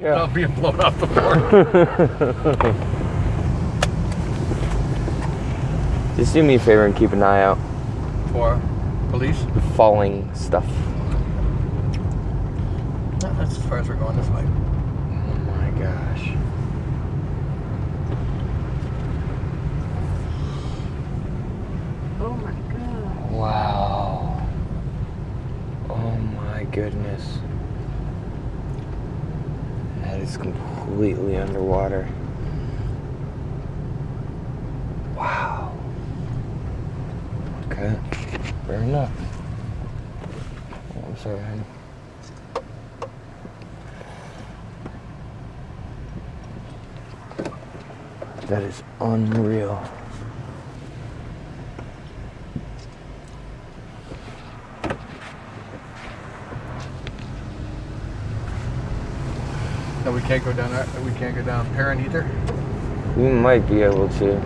Yeah. Without being blown off the board. Just do me a favor and keep an eye out. For police? Falling stuff. No, that's as far as we're going this way. Oh my gosh. Oh my god. Wow. Oh my goodness. That is completely underwater. Wow. Okay. Fair enough. Oh, I'm sorry, honey. That is unreal. No, we can't go down there. We can't go down Perrin either. We might be able to.